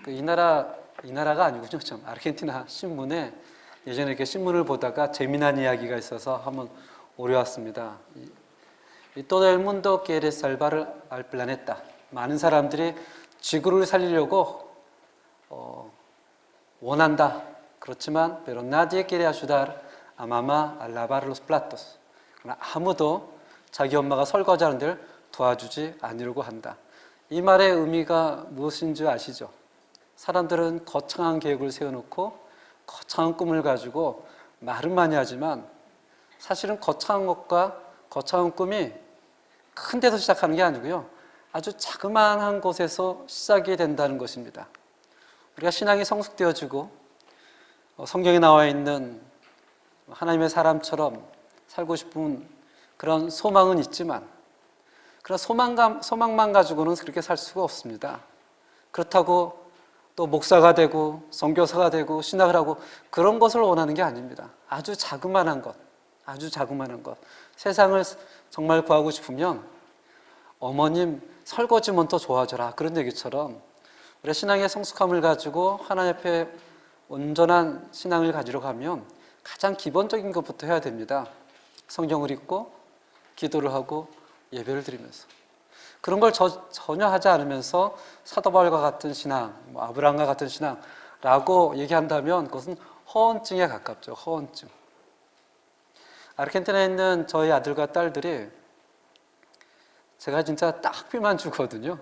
이 나라가 아니군요. 좀 아르헨티나 신문에 예전에 이렇게 신문을 보다가 재미난 이야기가 있어서 한번 오려왔습니다. Todo el mundo quiere salvar al planeta. 많은 사람들이 지구를 살리려고 원한다. 그렇지만 pero nadie quiere ayudar a mamá a lavar los platos. 그러나 아무도 자기 엄마가 설거지하는 데를 도와주지 않으려고 한다. 이 말의 의미가 무엇인 줄 아시죠? 사람들은 거창한 계획을 세워놓고 거창한 꿈을 가지고 말은 많이 하지만 사실은 거창한 것과 거창한 꿈이 큰 데서 시작하는 게 아니고요. 아주 자그마한 곳에서 시작이 된다는 것입니다. 우리가 신앙이 성숙되어지고 성경에 나와 있는 하나님의 사람처럼 살고 싶은 그런 소망은 있지만 그런 소망만 가지고는 그렇게 살 수가 없습니다. 그렇다고 또 목사가 되고 선교사가 되고 신학을 하고 그런 것을 원하는 게 아닙니다. 아주 자그마한 것, 아주 자그마한 것. 세상을 정말 구하고 싶으면 어머님 설거지만 더 좋아져라 그런 얘기처럼 우리 신앙의 성숙함을 가지고 하나님 앞에 온전한 신앙을 가지러 가면 가장 기본적인 것부터 해야 됩니다. 성경을 읽고 기도를 하고 예배를 드리면서 그런 걸 전혀 하지 않으면서 사도 바울과 같은 신앙, 아브라함과 같은 신앙라고 얘기한다면 그것은 허언증에 가깝죠. 허언증. 아르헨티나에 있는 저희 아들과 딸들이 제가 진짜 딱 학비만 주거든요.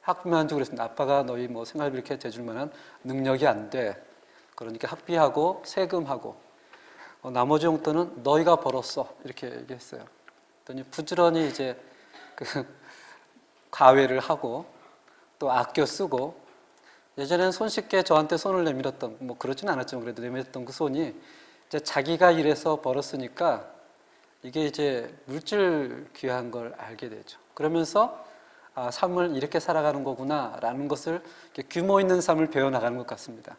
학비만 주고 그랬습니다. 아빠가 너희 뭐 생활비 이렇게 대줄 만한 능력이 안 돼. 그러니까 학비하고 세금하고 나머지 용돈은 너희가 벌었어. 이렇게 얘기했어요. 그랬더니 부지런히 이제 과외를 하고 또 아껴 쓰고 예전에는 손쉽게 저한테 손을 내밀었던 뭐 그렇지는 않았지만 그래도 내밀었던 그 손이 이제 자기가 일해서 벌었으니까 이게 이제 물질 귀한 걸 알게 되죠. 그러면서 삶을 이렇게 살아가는 거구나라는 것을 규모 있는 삶을 배워나가는 것 같습니다.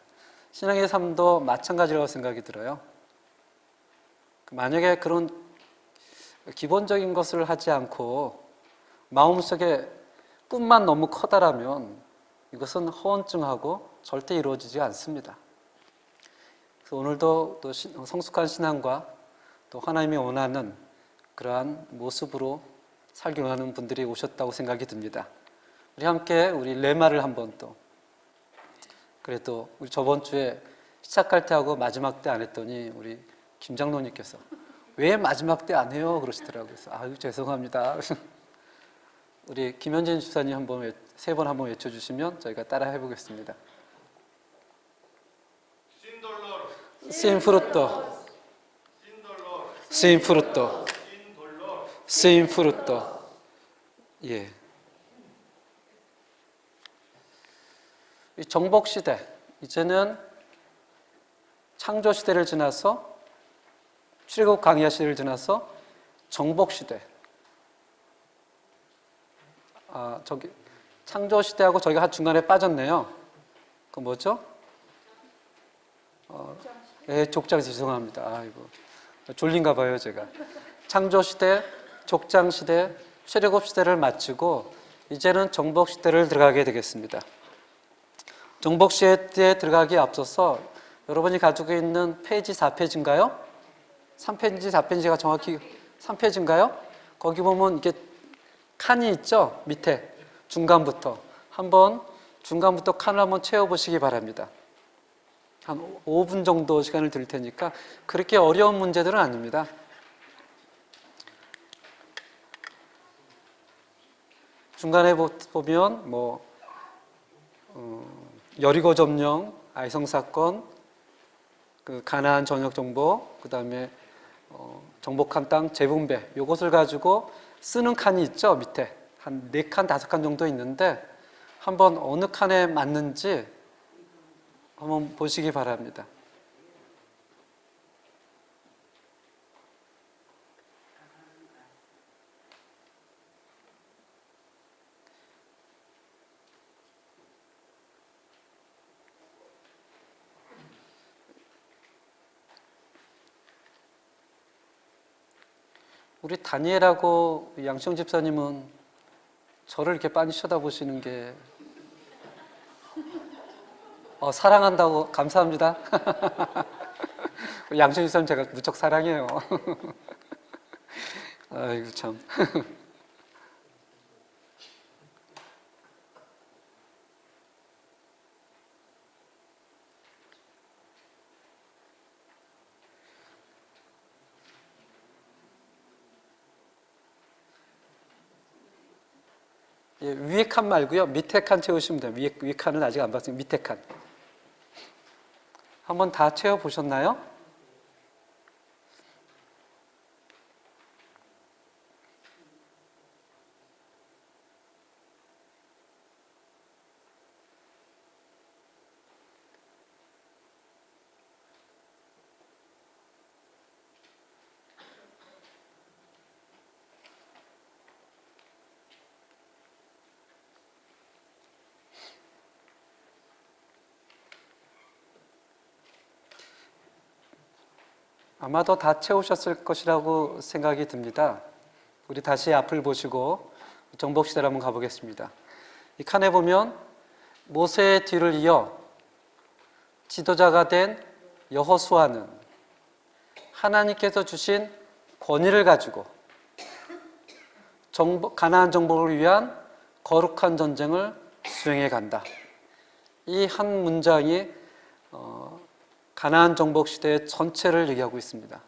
신앙의 삶도 마찬가지라고 생각이 들어요. 만약에 그런 기본적인 것을 하지 않고 마음속에 꿈만 너무 커다라면 이것은 허언증하고 절대 이루어지지 않습니다. 그래서 오늘도 또 성숙한 신앙과 또 하나님이 원하는 그러한 모습으로 살기 원하는 분들이 오셨다고 생각이 듭니다. 우리 함께 우리 레마를 한번 또 그래도 우리 저번 주에 시작할 때 하고 마지막 때 안 했더니 우리 김 장로님께서 왜 마지막 때 안 해요? 그러시더라고요. 그래서 아유 죄송합니다. 우리 김현진 집사님 한번 세 번 한번 외쳐주시면 저희가 따라 해보겠습니다. Sin fruto, sin fruto, sin fruto. 예. 이 정복 시대, 이제는 창조 시대를 지나서 출애굽 광야 시대를 지나서 정복 시대. 저기 창조 시대하고 저희가 한 중간에 빠졌네요. 그 뭐죠? 족장 죄송합니다. 아이고 졸린가 봐요 제가. 창조 시대, 족장 시대, 출애굽 시대를 마치고 이제는 정복 시대를 들어가게 되겠습니다. 정복 시대에 들어가기에 앞서서 여러분이 가지고 있는 페이지 4페이지인가요? 3페이지, 4페이지가 정확히 3페이지인가요? 거기 보면 이게 칸이 있죠? 밑에 중간부터 한번 중간부터 칸을 한번 채워보시기 바랍니다. 한 5분 정도 시간을 드릴 테니까 그렇게 어려운 문제들은 아닙니다. 중간에 보면 여리고 점령, 아이성 사건, 그 가나안 전역 정보, 그 다음에 정복한 땅 재분배, 요것을 가지고 쓰는 칸이 있죠. 밑에 한 4칸, 5칸 정도 있는데 한번 어느 칸에 맞는지 한번 보시기 바랍니다. 우리 다니엘하고 양시영 집사님은 저를 이렇게 빤히 쳐다보시는 게 사랑한다고 감사합니다. 양준희 선 제가 무척 사랑해요. 아이고 참. 예, 위에 칸 말고요. 밑에 칸 채우시면 돼요. 위에 칸은 아직 안 봤어요. 밑에 칸. 한번 다 채워보셨나요? 아마도 다 채우셨을 것이라고 생각이 듭니다. 우리 다시 앞을 보시고 정복시대로 한번 가보겠습니다. 이 칸에 보면 모세의 뒤를 이어 지도자가 된 여호수아는 하나님께서 주신 권위를 가지고 가나안 정복을 위한 거룩한 전쟁을 수행해 간다. 이 한 문장이 가나안 정복 시대의 전체를 얘기하고 있습니다.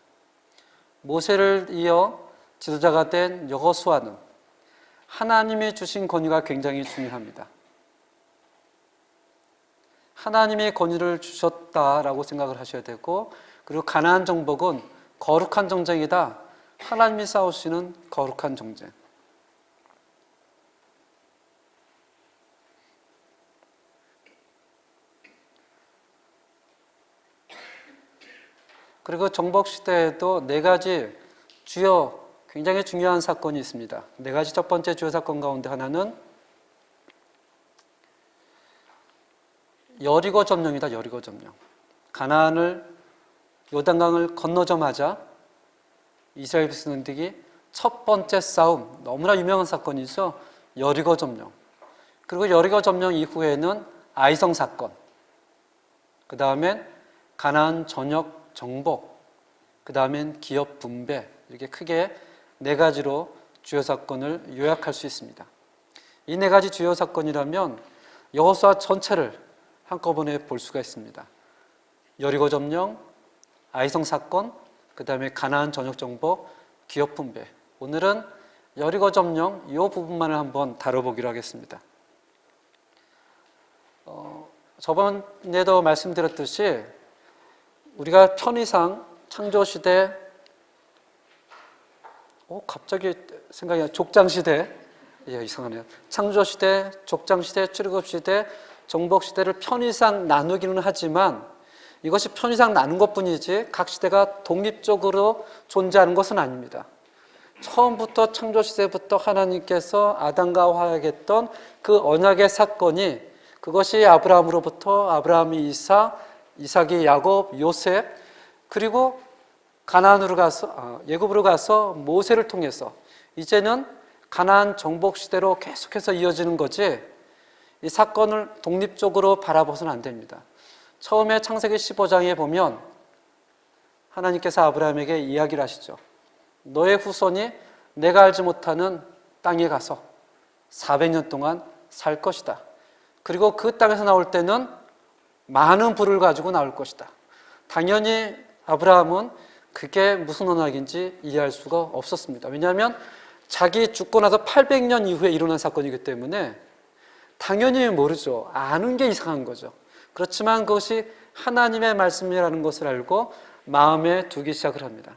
모세를 이어 지도자가 된 여호수아는 하나님이 주신 권위가 굉장히 중요합니다. 하나님의 권위를 주셨다라고 생각을 하셔야 되고, 그리고 가나안 정복은 거룩한 전쟁이다. 하나님이 싸우시는 거룩한 전쟁. 그리고 정복 시대에도 네 가지 주요 굉장히 중요한 사건이 있습니다. 네 가지 첫 번째 주요 사건 가운데 하나는 여리고 점령이다. 여리고 점령. 가나안을 요단강을 건너자마자 이스라엘 백성들이 첫 번째 싸움, 너무나 유명한 사건이죠. 여리고 점령. 그리고 여리고 점령 이후에는 아이성 사건. 그 다음엔 가나안 전역 정복, 그 다음엔 기업 분배, 이렇게 크게 네 가지로 주요 사건을 요약할 수 있습니다. 이 네 가지 주요 사건이라면 여호수아 전체를 한꺼번에 볼 수가 있습니다. 여리고 점령, 아이성 사건, 그 다음에 가나안 전역 정복, 기업 분배. 오늘은 여리고 점령 이 부분만을 한번 다뤄보기로 하겠습니다. 저번에도 말씀드렸듯이 우리가 편의상 창조시대, 갑자기 생각이 나요. 족장시대, 예, 이상하네요. 창조시대, 족장시대, 출애굽시대, 정복시대를 편의상 나누기는 하지만 이것이 편의상 나눈 것뿐이지 각 시대가 독립적으로 존재하는 것은 아닙니다. 처음부터 창조시대부터 하나님께서 아담과 하와에게 했던 그 언약의 사건이, 그것이 아브라함으로부터 아브라함이 이삭, 이삭이 야곱, 요셉, 그리고 가나안으로 가서 예굽으로 가서 모세를 통해서 이제는 가나안 정복 시대로 계속해서 이어지는 거지, 이 사건을 독립적으로 바라봐서는 안 됩니다. 처음에 창세기 15장에 보면 하나님께서 아브라함에게 이야기를 하시죠. 너의 후손이 내가 알지 못하는 땅에 가서 400년 동안 살 것이다. 그리고 그 땅에서 나올 때는 많은 부를 가지고 나올 것이다. 당연히 아브라함은 그게 무슨 언약인지 이해할 수가 없었습니다. 왜냐하면 자기 죽고 나서 800년 이후에 일어난 사건이기 때문에 당연히 모르죠. 아는 게 이상한 거죠. 그렇지만 그것이 하나님의 말씀이라는 것을 알고 마음에 두기 시작을 합니다.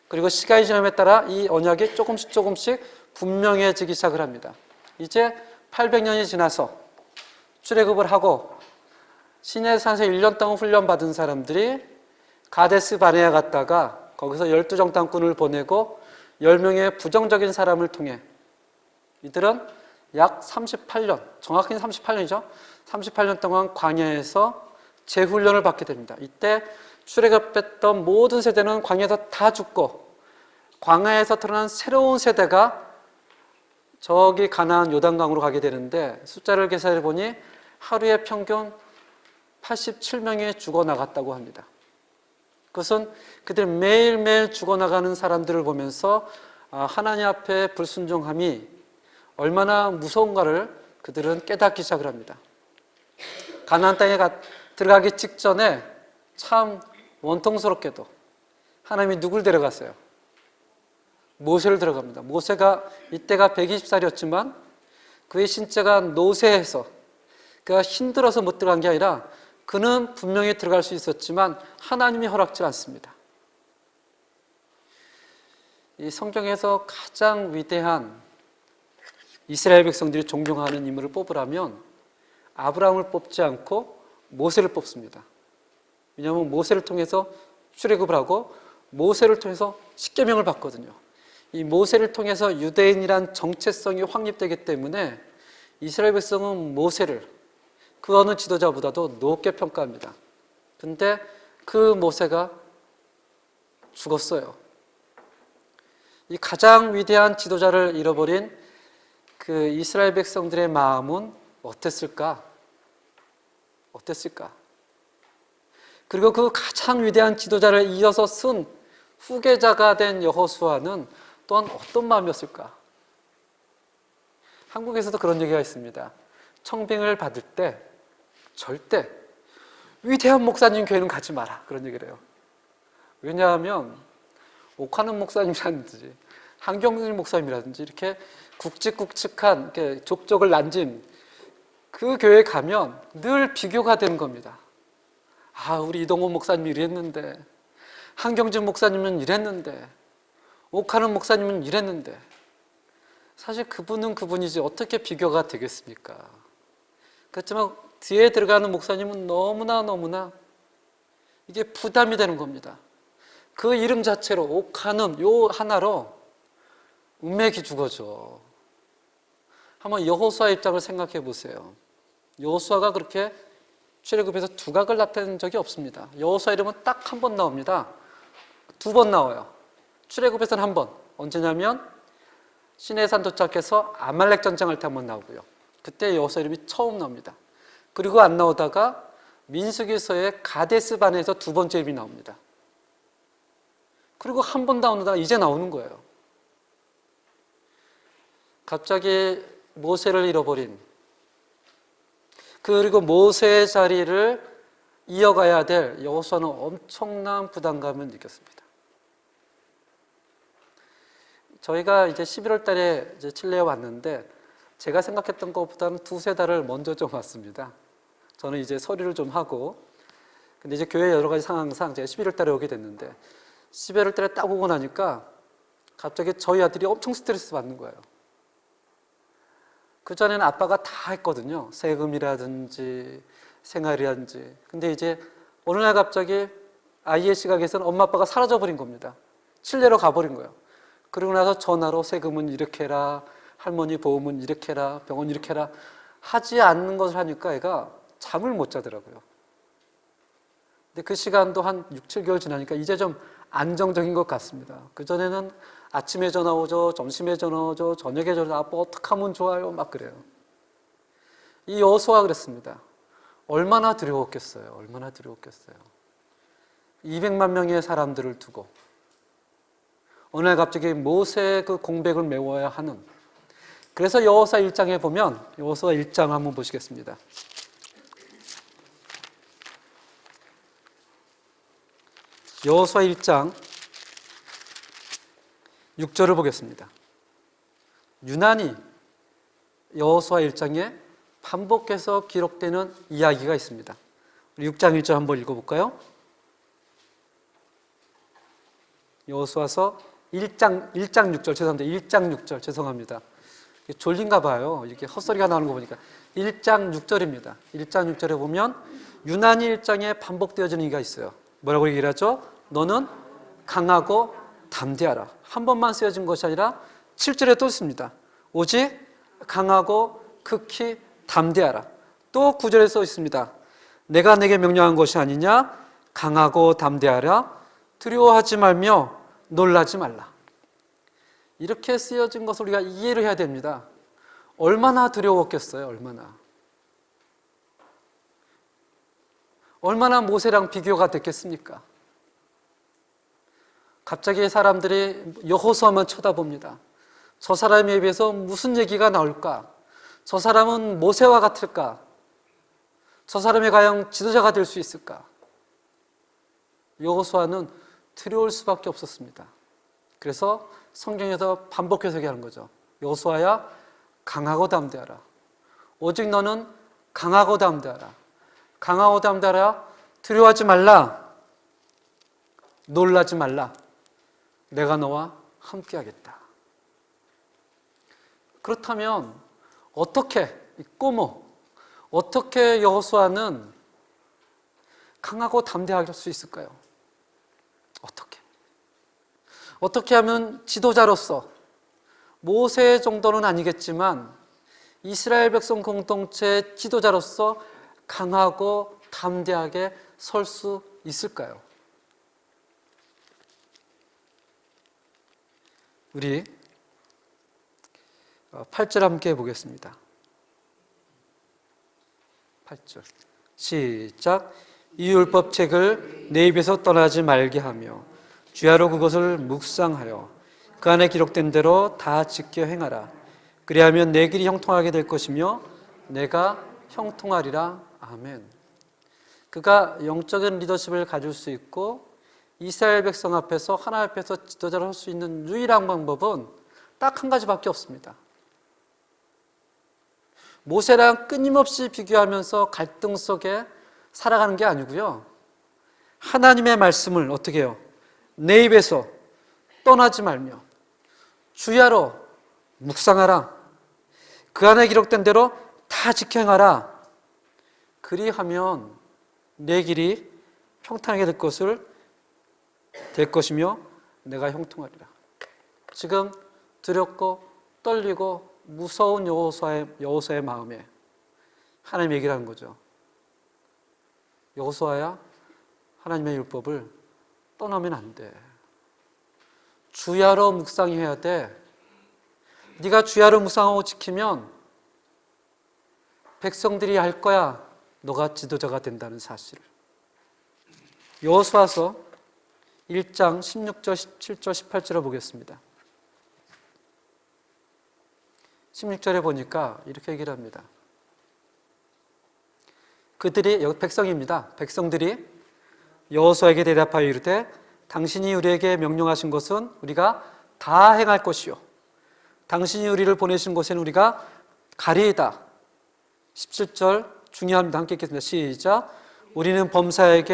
그리고 시간이 지남에 따라 이 언약이 조금씩 분명해지기 시작을 합니다. 이제 800년이 지나서 출애굽을 하고 시내산에서 1년 동안 훈련받은 사람들이 가데스 바네아 갔다가 거기서 12정탐꾼을 보내고 10명의 부정적인 사람을 통해 이들은 약 38년, 정확히는 38년이죠. 38년 동안 광야에서 재훈련을 받게 됩니다. 이때 출애굽했던 모든 세대는 광야에서 다 죽고 광야에서 태어난 새로운 세대가 저기 가나안 요단강으로 가게 되는데 숫자를 계산해 보니 하루에 평균 87명이 죽어나갔다고 합니다. 그것은 그들 매일매일 죽어나가는 사람들을 보면서 하나님 앞에 불순종함이 얼마나 무서운가를 그들은 깨닫기 시작을 합니다. 가나안 땅에 들어가기 직전에 참 원통스럽게도 하나님이 누굴 데려갔어요? 모세를 데려갑니다. 모세가 이때가 120살이었지만 그의 신체가 노쇠해서 그가 힘들어서 못 들어간 게 아니라 그는 분명히 들어갈 수 있었지만 하나님이 허락지 않습니다. 이 성경에서 가장 위대한 이스라엘 백성들이 존경하는 인물을 뽑으라면 아브라함을 뽑지 않고 모세를 뽑습니다. 왜냐하면 모세를 통해서 출애굽을 하고 모세를 통해서 십계명을 받거든요. 이 모세를 통해서 유대인이란 정체성이 확립되기 때문에 이스라엘 백성은 모세를 그 어느 지도자보다도 높게 평가합니다. 근데 그 모세가 죽었어요. 이 가장 위대한 지도자를 잃어버린 그 이스라엘 백성들의 마음은 어땠을까? 그리고 그 가장 위대한 지도자를 이어서 쓴 후계자가 된 여호수아는 또한 어떤 마음이었을까? 한국에서도 그런 얘기가 있습니다. 청빙을 받을 때 절대 위대한 목사님 교회는 가지 마라, 그런 얘기를 해요. 왜냐하면 옥하는 목사님이라든지 한경진 목사님이라든지 이렇게 굵직굵직한 이렇게 족적을 난진 그 교회에 가면 늘 비교가 되는 겁니다. 우리 이동훈 목사님이 이랬는데, 한경진 목사님은 이랬는데, 옥하는 목사님은 이랬는데. 사실 그분은 그분이지 어떻게 비교가 되겠습니까? 그렇지만 뒤에 들어가는 목사님은 너무나 이게 부담이 되는 겁니다. 그 이름 자체로 옥하는 요 하나로 운맥이 죽어져. 한번 여호수아 입장을 생각해 보세요. 여호수아가 그렇게 출애굽에서 두각을 나타낸 적이 없습니다. 여호수아 이름은 딱 한 번 나옵니다. 2번 나와요. 출애굽에서는 한 번. 언제냐면 시내산 도착해서 아말렉 전쟁할 때 한 번 나오고요. 그때 여호수아 이름이 처음 나옵니다. 그리고 안 나오다가 민수기서의 가데스 반에서 2번째 이름이 나옵니다. 그리고 한 번 나오다가 이제 나오는 거예요. 갑자기 모세를 잃어버린, 그리고 모세의 자리를 이어가야 될 여호수아는 엄청난 부담감을 느꼈습니다. 저희가 이제 11월 달에 이제 칠레에 왔는데 제가 생각했던 것보다는 2-3달을 먼저 좀 왔습니다. 저는 이제 서류를 좀 하고, 근데 이제 교회 여러 가지 상황상 제가 11월 달에 오게 됐는데 11월 달에 딱 오고 나니까 갑자기 저희 아들이 엄청 스트레스 받는 거예요. 그전에는 아빠가 다 했거든요. 세금이라든지 생활이라든지. 근데 이제 어느 날 갑자기 아이의 시각에서는 엄마 아빠가 사라져버린 겁니다. 칠레로 가버린 거예요. 그리고 나서 전화로 세금은 이렇게 해라, 할머니 보험은 이렇게 해라, 병원 이렇게 해라 하지 않는 것을 하니까 애가 잠을 못 자더라고요. 근데 그 시간도 한 6-7개월 지나니까 이제 좀 안정적인 것 같습니다. 그전에는 아침에 전화 오죠, 점심에 전화 오죠, 저녁에 전화, 아빠 어떡하면 좋아요, 막 그래요. 이 여호수아가 그랬습니다. 얼마나 두려웠겠어요. 200만 명의 사람들을 두고 어느 날 갑자기 모세의 그 공백을 메워야 하는. 그래서 여호수아 1장에 보면, 여호수아 1장 한번 보시겠습니다. 여호수아 1장 6절을 보겠습니다. 유난히 여호수아 1장에 반복해서 기록되는 이야기가 있습니다. 우리 6장 1절 한번 읽어볼까요? 여호수아서 1장 6절, 죄송합니다. 1장 6절, 죄송합니다. 졸린가 봐요. 이렇게 헛소리가 나오는 거 보니까. 1장 6절입니다. 1장 6절에 보면 유난히 1장에 반복되어지는 얘기가 있어요. 뭐라고 얘기를 하죠? 너는 강하고 담대하라. 한 번만 쓰여진 것이 아니라 7절에 또 있습니다. 오직 강하고 극히 담대하라. 또 9절에 써 있습니다. 내가 내게 명령한 것이 아니냐? 강하고 담대하라. 두려워하지 말며 놀라지 말라. 이렇게 쓰여진 것을 우리가 이해를 해야 됩니다. 얼마나 두려웠겠어요, 얼마나. 얼마나 모세랑 비교가 됐겠습니까? 갑자기 사람들이 여호수아만 쳐다봅니다. 저 사람에 비해서 무슨 얘기가 나올까? 저 사람은 모세와 같을까? 저 사람이 과연 지도자가 될 수 있을까? 여호수아는 두려울 수밖에 없었습니다. 그래서 성경에서 반복해서 얘기하는 거죠. 여호수아야, 강하고 담대하라. 오직 너는 강하고 담대하라. 강하고 담대하라. 두려워하지 말라. 놀라지 말라. 내가 너와 함께하겠다. 그렇다면 어떻게 어떻게 여호수아는 강하고 담대할 수 있을까요? 어떻게 하면 지도자로서 모세 정도는 아니겠지만 이스라엘 백성 공동체 지도자로서 강하고 담대하게 설 수 있을까요? 우리 8절 함께 보겠습니다. 8절 시작. 이 율법책을 내 입에서 떠나지 말게 하며 주야로 그것을 묵상하여 그 안에 기록된 대로 다 지켜 행하라. 그리하면 내 길이 형통하게 될 것이며 내가 형통하리라. 아멘. 그가 영적인 리더십을 가질 수 있고 이스라엘 백성 앞에서 하나님 앞에서 지도자를 할 수 있는 유일한 방법은 딱 한 가지밖에 없습니다. 모세랑 끊임없이 비교하면서 갈등 속에 살아가는 게 아니고요. 하나님의 말씀을 어떻게 해요? 내 입에서 떠나지 말며 주야로 묵상하라. 그 안에 기록된 대로 다 지켜 행하라. 그리하면 내 길이 평탄하게 될 것이며 내가 형통하리라. 지금 두렵고 떨리고 무서운 여호수아의 마음에 하나님 얘기를 하는 거죠. 여호수아야, 하나님의 율법을 떠나면 안 돼. 주야로 묵상해야 돼. 네가 주야로 묵상하고 지키면 백성들이 알 거야. 너가 지도자가 된다는 사실을. 여호수아서 1장 16절, 17절, 18절을 보겠습니다. 16절에 보니까 이렇게 얘기를 합니다. 그들이, 여기 백성입니다. 백성들이 여호수아에게 대답하여 이르되 당신이 우리에게 명령하신 것은 우리가 다 행할 것이요 당신이 우리를 보내신 곳에는 우리가 가리이다. 17절 중요합니다. 함께 읽겠습니다. 시작. 우리는 범사의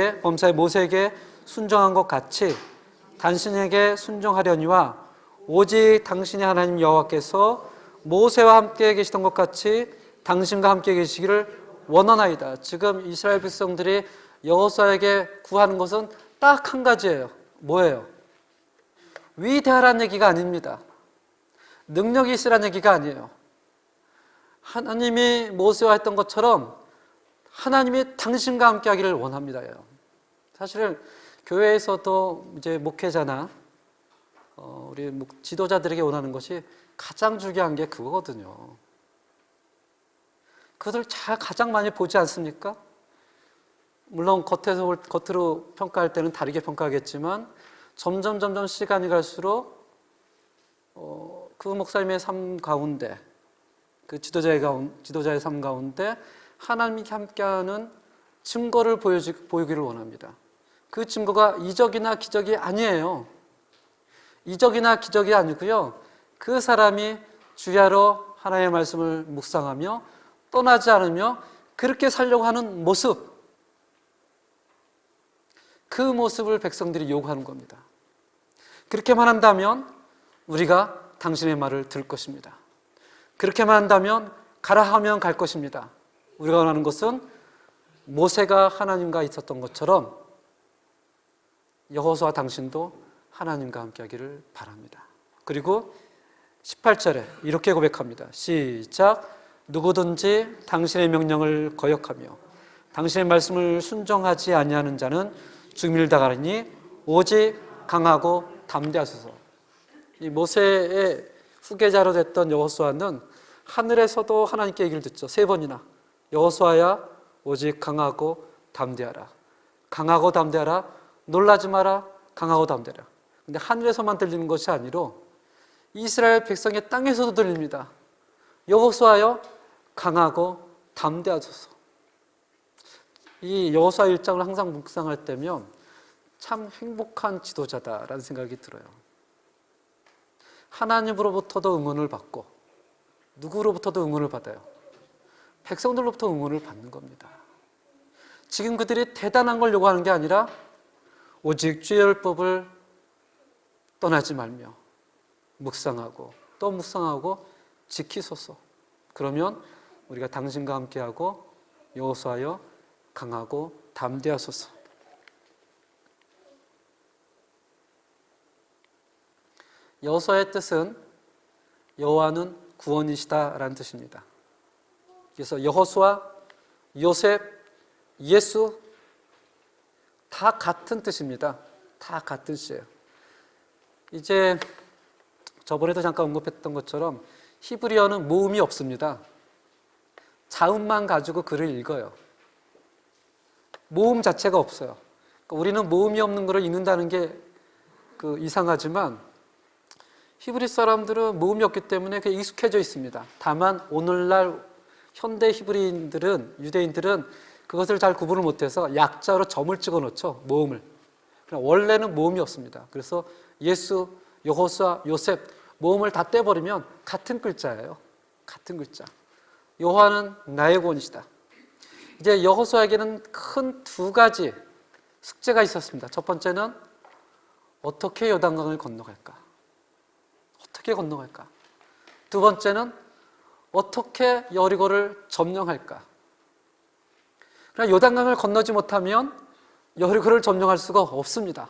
모세에게 순종한 것 같이 당신에게 순종하려니와 오직 당신의 하나님 여호와께서 모세와 함께 계시던 것 같이 당신과 함께 계시기를 원하나이다. 지금 이스라엘 백성들이 여호수아에게 구하는 것은 딱 한 가지예요. 뭐예요? 위대하라는 얘기가 아닙니다. 능력이 있으라는 얘기가 아니에요. 하나님이 모세와 했던 것처럼 하나님이 당신과 함께 하기를 원합니다. 사실 교회에서도 이제 목회자나 우리 지도자들에게 원하는 것이 가장 중요한 게 그거거든요. 그것을 가장 많이 보지 않습니까? 물론 겉으로 평가할 때는 다르게 평가하겠지만 점점 시간이 갈수록 그 목사님의 삶 가운데, 그 지도자의 삶 가운데 하나님이 함께하는 증거를 보이기를 원합니다. 그 증거가 이적이나 기적이 아니에요. 이적이나 기적이 아니고요. 그 사람이 주야로 하나님의 말씀을 묵상하며 떠나지 않으며 그렇게 살려고 하는 모습, 그 모습을 백성들이 요구하는 겁니다. 그렇게만 한다면 우리가 당신의 말을 들을 것입니다. 그렇게만 한다면 가라 하면 갈 것입니다. 우리가 원하는 것은 모세가 하나님과 있었던 것처럼 여호수아 당신도 하나님과 함께 하기를 바랍니다. 그리고 18절에 이렇게 고백합니다. 시작. 누구든지 당신의 명령을 거역하며 당신의 말씀을 순종하지 아니하는 자는 죽임을 당하리니 오직 강하고 담대하소서. 이 모세의 후계자로 됐던 여호수아는 하늘에서도 하나님께 얘기를 듣죠. 3번이나 여호수아야 오직 강하고 담대하라. 강하고 담대하라. 놀라지 마라. 강하고 담대하라. 근데 하늘에서만 들리는 것이 아니로 이스라엘 백성의 땅에서도 들립니다. 여호수아여 강하고 담대하소서. 이 여호수아 1장을 항상 묵상할 때면 참 행복한 지도자다라는 생각이 들어요. 하나님으로부터도 응원을 받고 누구로부터도 응원을 받아요? 백성들로부터 응원을 받는 겁니다. 지금 그들이 대단한 걸 요구하는 게 아니라 오직 주의 율법을 떠나지 말며 묵상하고 또 묵상하고 지키소서. 그러면 우리가 당신과 함께하고 여호수아여 강하고 담대하소서. 여호수아의 뜻은 여호와는 구원이시다라는 뜻입니다. 그래서 여호수아, 요셉, 예수 다 같은 뜻입니다. 다 같은 시예요. 이제 저번에도 잠깐 언급했던 것처럼 히브리어는 모음이 없습니다. 자음만 가지고 글을 읽어요. 모음 자체가 없어요. 그러니까 우리는 모음이 없는 글을 읽는다는 게 이상하지만 히브리 사람들은 모음이 없기 때문에 그게 익숙해져 있습니다. 다만 오늘날 현대 히브리인들은, 유대인들은 그것을 잘 구분을 못해서 약자로 점을 찍어 놓죠. 모음을. 원래는 모음이 없습니다. 그래서 예수, 여호수아, 요셉 모음을 다 떼버리면 같은 글자예요. 같은 글자. 여호와는 나의 구원이시다. 이제 여호수아에게는 큰 두 가지 숙제가 있었습니다. 첫 번째는 어떻게 요단강을 건너갈까? 어떻게 건너갈까? 두 번째는 어떻게 여리고를 점령할까? 그러나 요단강을 건너지 못하면 여리고를 점령할 수가 없습니다.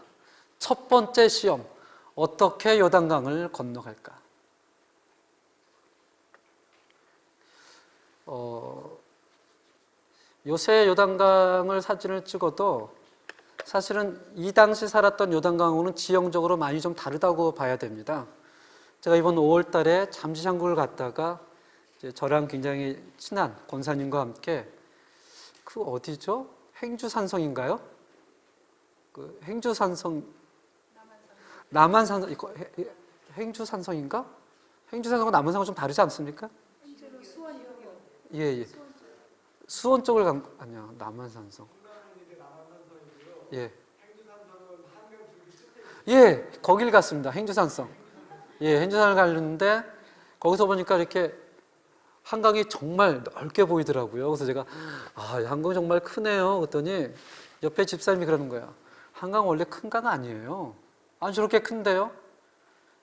첫 번째 시험, 어떻게 요단강을 건너갈까? 요새 요단강을 사진을 찍어도 사실은 이 당시 살았던 요단강하고는 지형적으로 많이 좀 다르다고 봐야 됩니다. 제가 이번 5월 달에 잠시장국을 갔다가 이제 저랑 굉장히 친한 권사님과 함께 그 어디죠? 행주산성인가요? 그 행주산성, 남한산성, 행주산성인가? 행주산성과 남한산성은 좀 다르지 않습니까? 예. 수원 쪽을 아니야, 남한산성. 예, 거길 갔습니다. 행주산성. 예, 행주산을 갔는데 거기서 보니까 이렇게 한강이 정말 넓게 보이더라고요. 그래서 제가 한강이 정말 크네요. 그랬더니 옆에 집사님이 그러는 거야. 한강 원래 큰 강 아니에요. 아니 저렇게 큰데요?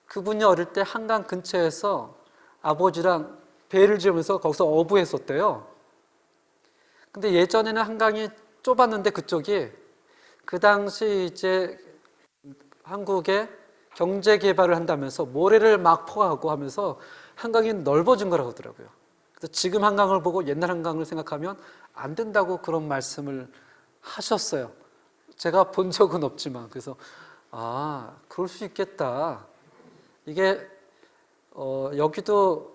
그분이 어릴 때 한강 근처에서 아버지랑 배를 지으면서 거기서 어부했었대요. 근데 예전에는 한강이 좁았는데 그쪽이 그 당시 이제 한국에 경제 개발을 한다면서 모래를 막 퍼가고 하면서 한강이 넓어진 거라고 하더라고요. 그래서 지금 한강을 보고 옛날 한강을 생각하면 안 된다고 그런 말씀을 하셨어요. 제가 본 적은 없지만 그래서 그럴 수 있겠다. 이게 여기도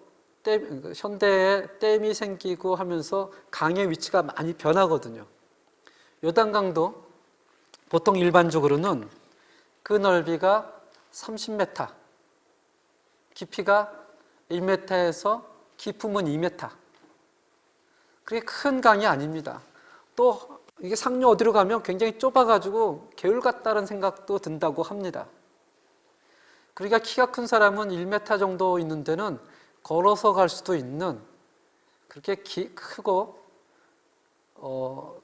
현대에 댐이 생기고 하면서 강의 위치가 많이 변하거든요. 요단강도 보통 일반적으로는 그 넓이가 30m, 깊이가 1m에서 깊음은 2m. 그게 큰 강이 아닙니다. 또 이게 상류 어디로 가면 굉장히 좁아가지고 개울 같다는 생각도 든다고 합니다. 그러니까 키가 큰 사람은 1m 정도 있는 데는 걸어서 갈 수도 있는 그렇게 크고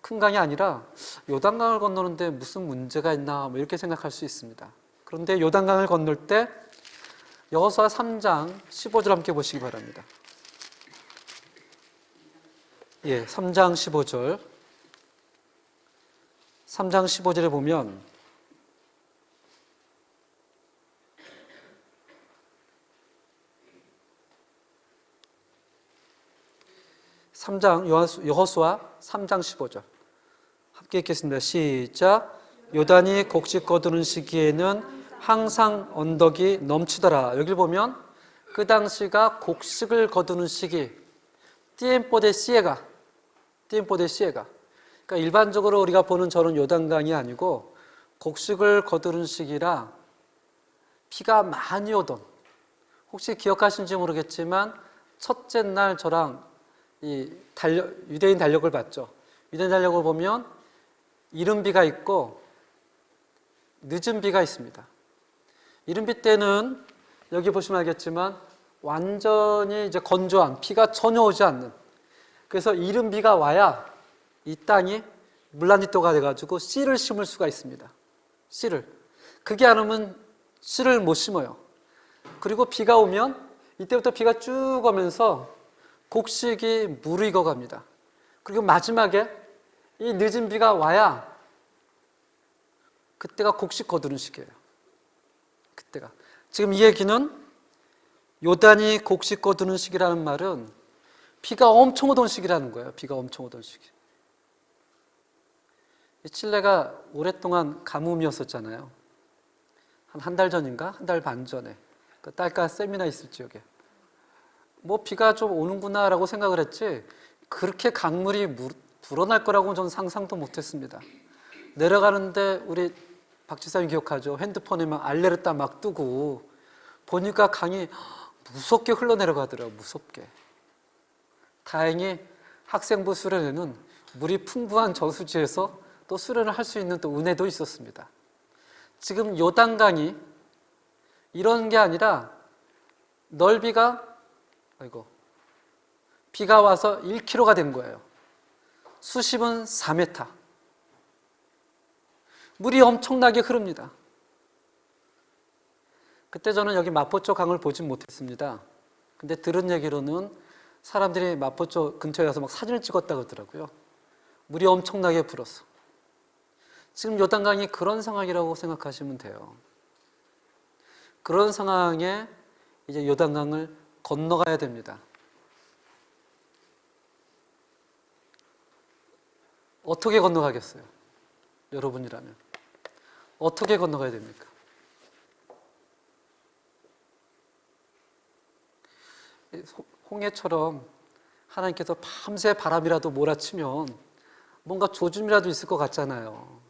큰 강이 아니라 요단강을 건너는데 무슨 문제가 있나 이렇게 생각할 수 있습니다. 그런데 요단강을 건널 때 여호수아 3장 15절 함께 보시기 바랍니다. 예, 3장 15절. 3장 15절에 보면 여호수아 3장 15절 함께 읽겠습니다. 시작. 요단이 곡식 거두는 시기에는 항상 언덕이 넘치더라. 여기를 보면 그 당시가 곡식을 거두는 시기, tiempo de siega. 그러니까 일반적으로 우리가 보는 저런 요단강이 아니고 곡식을 거두는 시기라 비가 많이 오던, 혹시 기억하시는지 모르겠지만 첫째 날 저랑 유대인 달력을 봤죠. 유대인 달력을 보면 이른 비가 있고 늦은 비가 있습니다. 이른 비 때는 여기 보시면 알겠지만 완전히 이제 건조한, 비가 전혀 오지 않는, 그래서 이른 비가 와야 이 땅이 물난이도가 돼가지고 씨를 심을 수가 있습니다. 씨를. 그게 안 오면 씨를 못 심어요. 그리고 비가 오면 이때부터 비가 쭉 오면서 곡식이 무르익어 갑니다. 그리고 마지막에 이 늦은 비가 와야 그때가 곡식 거두는 시기예요. 그때가. 지금 이 얘기는 요단이 곡식 거두는 시기라는 말은 비가 엄청 오던 시기라는 거예요. 비가 엄청 오던 시기. 칠레가 오랫동안 가뭄이었었잖아요. 한 달 전인가? 한 달 반 전에. 그 딸까 세미나 있을 지역에. 뭐 비가 좀 오는구나라고 생각을 했지 그렇게 강물이 불어날 거라고는 저는 상상도 못했습니다. 내려가는데 우리 박 지사님 기억하죠? 핸드폰에 막 알레르타 막 뜨고 보니까 강이 무섭게 흘러내려가더라고요. 무섭게. 다행히 학생부 수련회는 물이 풍부한 저수지에서 또 수련을 할 수 있는 또 은혜도 있었습니다. 지금 요단강이 이런 게 아니라 넓이가 비가 와서 1km가 된 거예요. 수심은 4m. 물이 엄청나게 흐릅니다. 그때 저는 여기 마포초 강을 보진 못했습니다. 근데 들은 얘기로는 사람들이 마포초 근처에 와서 막 사진을 찍었다고 하더라고요. 물이 엄청나게 불었어. 지금 요단강이 그런 상황이라고 생각하시면 돼요. 그런 상황에 이제 요단강을 건너가야 됩니다. 어떻게 건너가겠어요? 여러분이라면 어떻게 건너가야 됩니까? 홍해처럼 하나님께서 밤새 바람이라도 몰아치면 뭔가 조짐이라도 있을 것 같잖아요.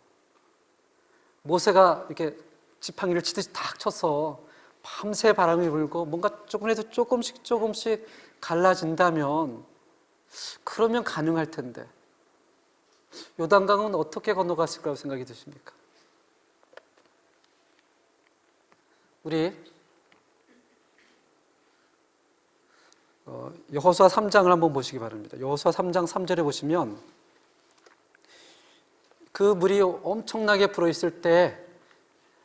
모세가 이렇게 지팡이를 치듯이 탁 쳐서 밤새 바람이 불고 뭔가 조금이라도 조금씩 갈라진다면 그러면 가능할 텐데 요단강은 어떻게 건너갔을 거라고 생각이 드십니까? 우리 여호수아 3장을 한번 보시기 바랍니다. 여호수아 3장 3절에 보시면 그 물이 엄청나게 불어있을 때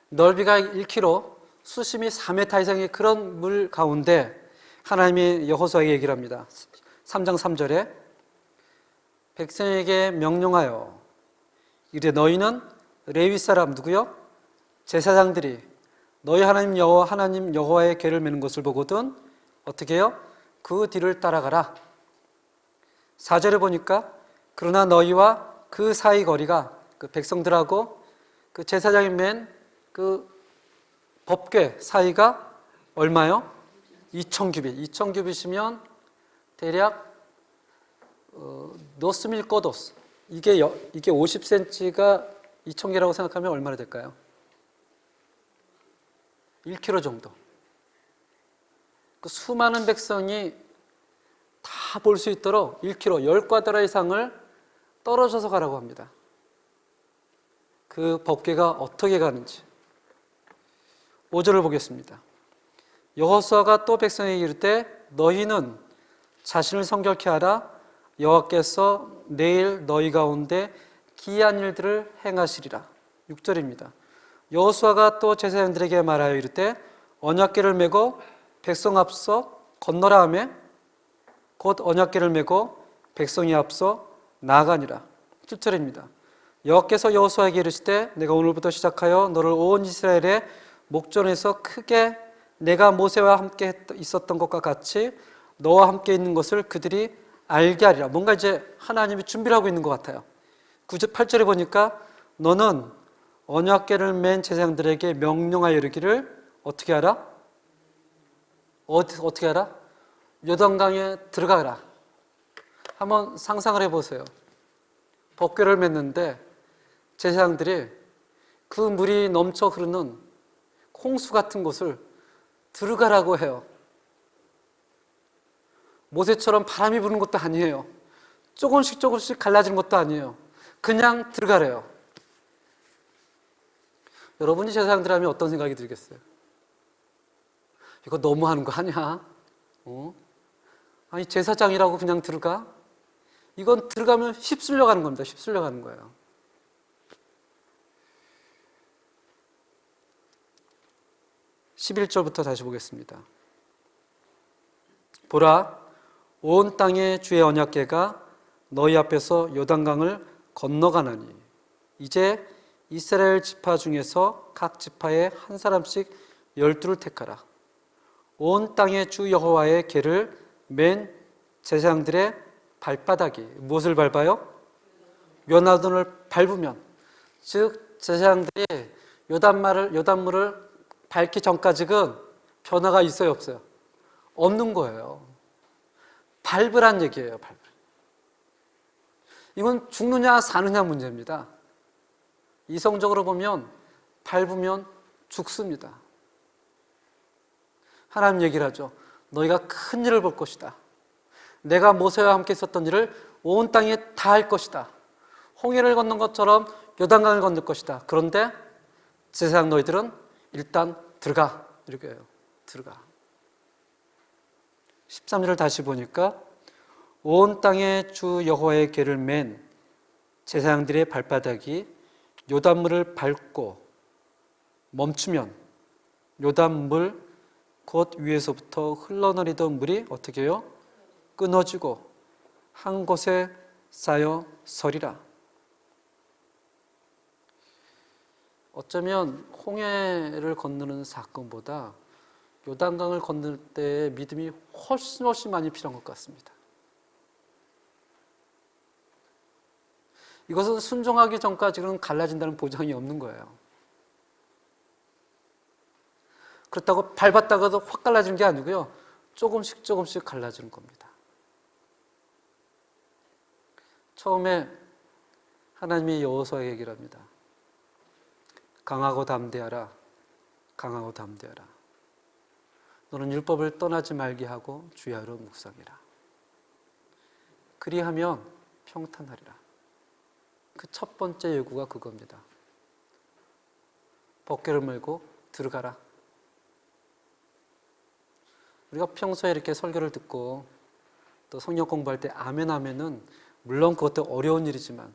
넓이가 1km, 수심이 4m 이상의 그런 물 가운데 하나님이 여호수아에게 얘기를 합니다. 3장 3절에 백성에게 명령하여 이르되 너희는 레위 사람 누구요? 제사장들이 너희 하나님 여호와의 궤를 메는 것을 보거든 어떻게 해요? 그 뒤를 따라가라. 4절에 보니까 그러나 너희와 그 사이 거리가 그 백성들하고 그 제사장이 맨 그 법궤 사이가 얼마요? 2000규빗. 2000규빗이면 대략 노스밀 꼬도스. 이게 50cm가 2000개라고 생각하면 얼마나 될까요? 1km 정도. 그 수많은 백성이 다 볼 수 있도록 1km, 10꽈드라 이상을 떨어져서 가라고 합니다. 그 법궤가 어떻게 가는지. 5절을 보겠습니다. 여호수아가 또 백성에게 이르되 너희는 자신을 성결케 하라. 여호와께서 내일 너희 가운데 기이한 일들을 행하시리라. 6절입니다. 여호수아가 또 제사장들에게 말하여 이르되 언약궤를 메고 백성 앞서 건너라 하매 곧 언약궤를 메고 백성이 앞서 나아가니라. 7절입니다. 여호와께서 여호수아에게 이르시되 내가 오늘부터 시작하여 너를 온 이스라엘의 목전에서 크게 내가 모세와 함께 있었던 것과 같이 너와 함께 있는 것을 그들이 알게 하리라. 뭔가 이제 하나님이 준비를 하고 있는 것 같아요. 8절에 보니까 너는 언약궤를 맨 제사장들에게 명령하여 이르기를 어떻게 하라? 어떻게 하라? 요단강에 들어가라. 한번 상상을 해보세요. 법궤를 맸는데 제사장들이 그 물이 넘쳐 흐르는 홍수 같은 곳을 들어가라고 해요. 모세처럼 바람이 부는 것도 아니에요. 조금씩 조금씩 갈라지는 것도 아니에요. 그냥 들어가래요. 여러분이 제사장들 하면 어떤 생각이 들겠어요? 이거 너무하는 거 아니야? 아니 제사장이라고 그냥 들어가? 이건 들어가면 휩쓸려 가는 겁니다. 휩쓸려 가는 거예요. (11절부터) 다시 보겠습니다. 보라, 온 땅의 주의 언약궤가 너희 앞에서 요단강을 건너가나니 이제 이스라엘 지파 중에서 각 지파에 한 사람씩 12를 택하라. 온 땅의 주 여호와의 궤를 맨 제사장들의 발바닥이 무엇을 밟아요? 요단을 밟으면, 즉 제사장들이 요단물을 밟기 전까지는 변화가 있어요, 없어요? 없는 거예요. 밟으란 얘기예요. 밟으. 이건 죽느냐 사느냐 문제입니다. 이성적으로 보면 밟으면 죽습니다. 하나님 얘기를 하죠. 너희가 큰 일을 볼 것이다. 내가 모세와 함께 있었던 일을 온 땅에 다 할 것이다. 홍해를 건넌 것처럼 요단강을 건널 것이다. 그런데 제사장 너희들은 일단 들어가. 이렇게 해요. 들어가. 13절을 다시 보니까 온 땅의 주 여호와의 궤를 맨 제사장들의 발바닥이 요단물을 밟고 멈추면 요단물 곧 위에서부터 흘러내리던 물이 어떻게 해요? 끊어지고 한 곳에 쌓여 서리라. 어쩌면 홍해를 건너는 사건보다 요단강을 건널 때의 믿음이 훨씬 많이 필요한 것 같습니다. 이것은 순종하기 전까지는 갈라진다는 보장이 없는 거예요. 그렇다고 밟았다가도 확 갈라지는 게 아니고요. 조금씩 갈라지는 겁니다. 처음에 하나님이 여호수아에게 얘기를 합니다. 강하고 담대하라. 강하고 담대하라. 너는 율법을 떠나지 말게 하고 주야로 묵상해라. 그리하면 평탄하리라. 그 첫 번째 요구가 그겁니다. 법궤를 메고 들어가라. 우리가 평소에 이렇게 설교를 듣고 또 성경 공부할 때 아멘 하면은 물론 그것도 어려운 일이지만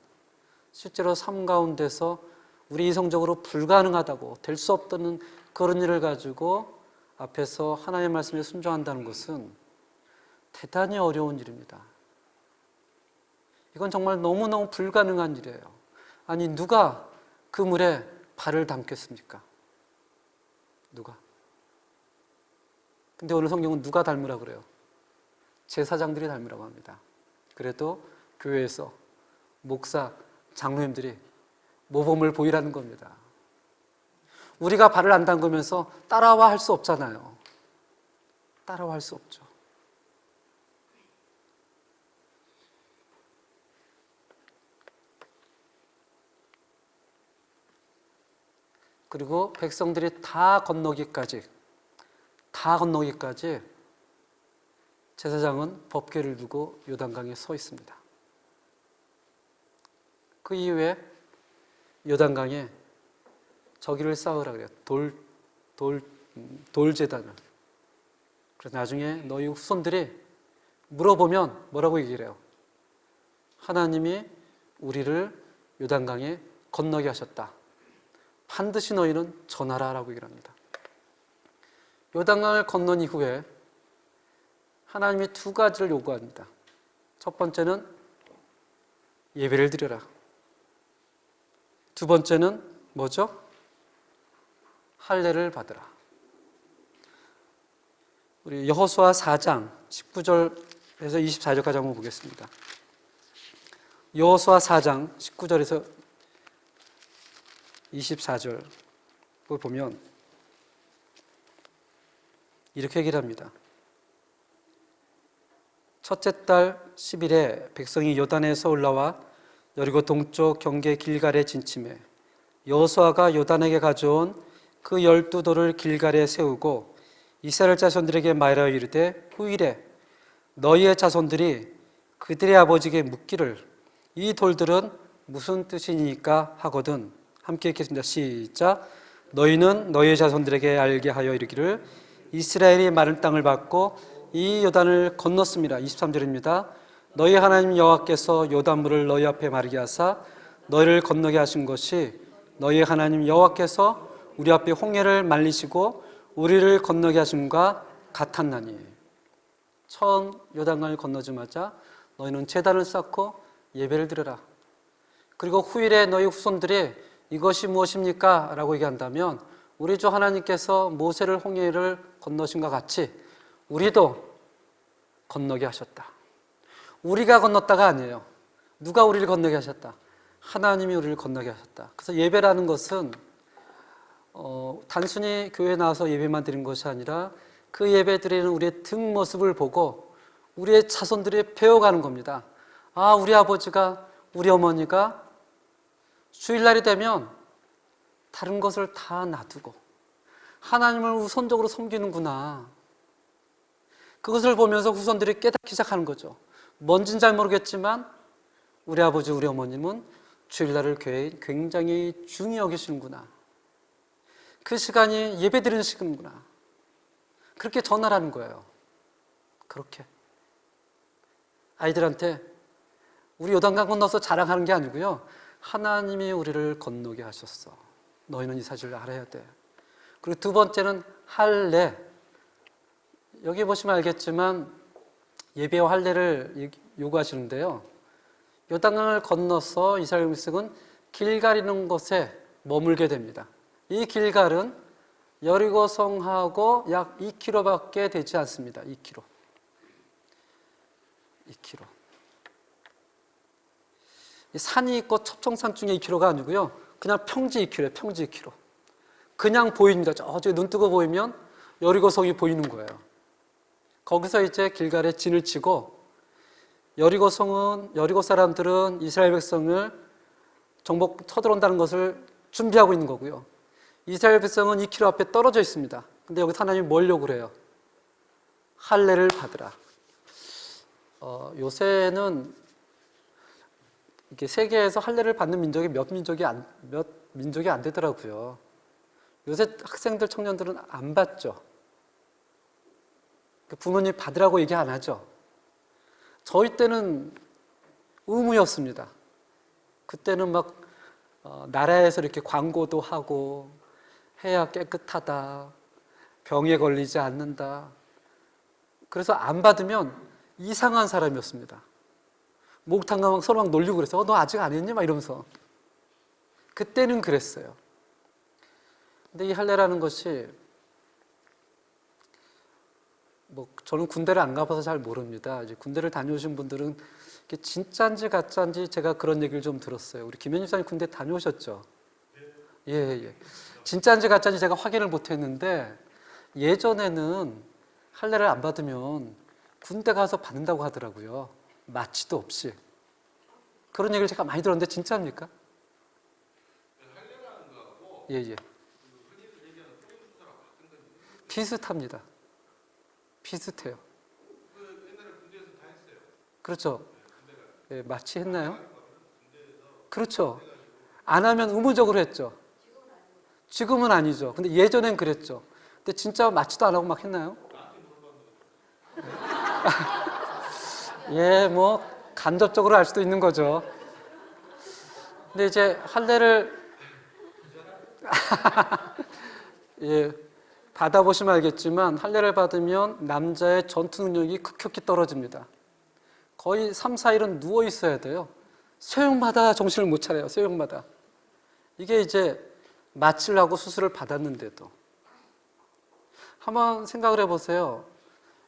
실제로 삶 가운데서 우리 이성적으로 불가능하다고 될 수 없다는 그런 일을 가지고 앞에서 하나님의 말씀에 순종한다는 것은 대단히 어려운 일입니다. 이건 정말 너무너무 불가능한 일이에요. 아니 누가 그 물에 발을 담겠습니까? 누가? 근데 오늘 성경은 누가 닮으라고 그래요? 제사장들이 닮으라고 합니다. 그래도 교회에서 목사, 장로님들이 모범을 보이라는 겁니다. 우리가 발을 안 담그면서 따라와 할 수 없잖아요. 따라와 할 수 없죠. 그리고 백성들이 다 건너기까지 제사장은 법궤를 두고 요단강에 서 있습니다. 그 이후에 요단강에 저기를 쌓으라 그래요. 돌제단을. 그래서 나중에 너희 후손들이 물어보면 뭐라고 얘기를 해요? 하나님이 우리를 요단강에 건너게 하셨다. 반드시 너희는 전하라라고 얘기를 합니다. 요단강을 건넌 이후에 하나님이 두 가지를 요구합니다. 첫 번째는 예배를 드려라. 두 번째는 뭐죠? 할례를 받으라. 우리 여호수아 4장 19절에서 24절까지 한번 보겠습니다. 여호수아 4장 19절에서 24절을 보면 이렇게 얘기를 합니다. 첫째 달 10일에 백성이 요단에서 올라와 여리고 동쪽 경계 길갈에 진침해 여호수아가 요단에게 가져온 그 12돌을 길갈에 세우고 이스라엘 자손들에게 말하여 이르되 후일에 너희의 자손들이 그들의 아버지에게 묻기를 이 돌들은 무슨 뜻이니까 하거든. 함께 읽겠습니다. 시작. 너희는 너희의 자손들에게 알게 하여 이르기를 이스라엘이 마른 땅을 받고 이 요단을 건넜습니다. 23절입니다. 너희 하나님 여호와께서 요단물을 너희 앞에 마르게 하사 너희를 건너게 하신 것이 너희 하나님 여호와께서 우리 앞에 홍해를 말리시고 우리를 건너게 하심과 같았나니. 처음 요단강을 건너자마자 너희는 제단을 쌓고 예배를 드려라. 그리고 후일에 너희 후손들이 이것이 무엇입니까? 라고 얘기한다면 우리 주 하나님께서 모세를 홍해를 건너신과 같이 우리도 건너게 하셨다. 우리가 건넜다가 아니에요. 누가 우리를 건너게 하셨다? 하나님이 우리를 건너게 하셨다. 그래서 예배라는 것은 단순히 교회에 나와서 예배만 드리는 것이 아니라 그 예배 드리는 우리의 뒷모습을 보고 우리의 자손들이 배워가는 겁니다. 아, 우리 아버지가, 우리 어머니가 주일날이 되면 다른 것을 다 놔두고 하나님을 우선적으로 섬기는구나. 그것을 보면서 후손들이 깨닫기 시작하는 거죠. 뭔진 잘 모르겠지만 우리 아버지, 우리 어머님은 주일날을 교회에 굉장히 중히 여기시는구나. 그 시간이 예배드리는 시간이구나. 그렇게 전하라는 거예요. 그렇게. 아이들한테 우리 요단강 건너서 자랑하는 게 아니고요. 하나님이 우리를 건너게 하셨어. 너희는 이 사실을 알아야 돼. 그리고 두 번째는 할례. 여기 보시면 알겠지만 예배와 할례를 요구하시는데요. 요단강을 건너서 이스라엘 백성은 길갈이라는 곳에 머물게 됩니다. 이 길갈은 여리고 성하고 약 2km밖에 되지 않습니다. 2km. 산이 있고 첩청산 중에 2km가 아니고요. 그냥 평지 2km예요. 평지 2km. 그냥 보입니다. 저쪽에 눈 뜨고 보이면 여리고성이 보이는 거예요. 거기서 이제 길갈에 진을 치고 여리고 사람들은 이스라엘 백성을 정복 쳐들어온다는 것을 준비하고 있는 거고요. 이스라엘 백성은 2km 앞에 떨어져 있습니다. 근데 여기서 하나님이 뭘 요구를 해요? 할례를 받으라. 요새는 이게 세계에서 할례를 받는 민족이 몇 민족이 안 되더라고요. 요새 학생들, 청년들은 안 받죠. 부모님 받으라고 얘기 안 하죠. 저희 때는 의무였습니다. 그때는 막 나라에서 이렇게 광고도 하고 해야 깨끗하다, 병에 걸리지 않는다. 그래서 안 받으면 이상한 사람이었습니다. 목욕탕 가면 서로 막 놀리고 그랬어요. 너 아직 안 했니? 막 이러면서. 그때는 그랬어요. 근데 이 할례라는 것이 저는 군대를 안 가봐서 잘 모릅니다. 이제 군대를 다녀오신 분들은 이게 진짜인지 가짜인지 제가 그런 얘기를 좀 들었어요. 우리 김현희 사님 군대 다녀오셨죠? 예. 진짜인지 가짜인지 제가 확인을 못했는데 예전에는 할례를 안 받으면 군대 가서 받는다고 하더라고요. 마취도 없이. 그런 얘기를 제가 많이 들었는데 진짜입니까? 할례라는 거하고 흔히들 얘기하는 토종수사랑 같은 건데 비슷합니다. 비슷해요. 옛날에 군대에서 다 했어요. 그렇죠. 예, 마취했나요? 그렇죠. 안 하면 의무적으로 했죠. 지금은 아니죠. 근데 예전엔 그랬죠. 근데 진짜 마취도 안 하고 막 했나요? 예, 간접적으로 알 수도 있는 거죠. 근데 이제 할례를 예, 받아보시면 알겠지만 할례를 받으면 남자의 전투 능력이 급격히 떨어집니다. 거의 3, 4일은 누워 있어야 돼요. 소용마다 정신을 못 차려요. 소용마다. 이게 이제 마취를 하고 수술을 받았는데도. 한번 생각을 해보세요.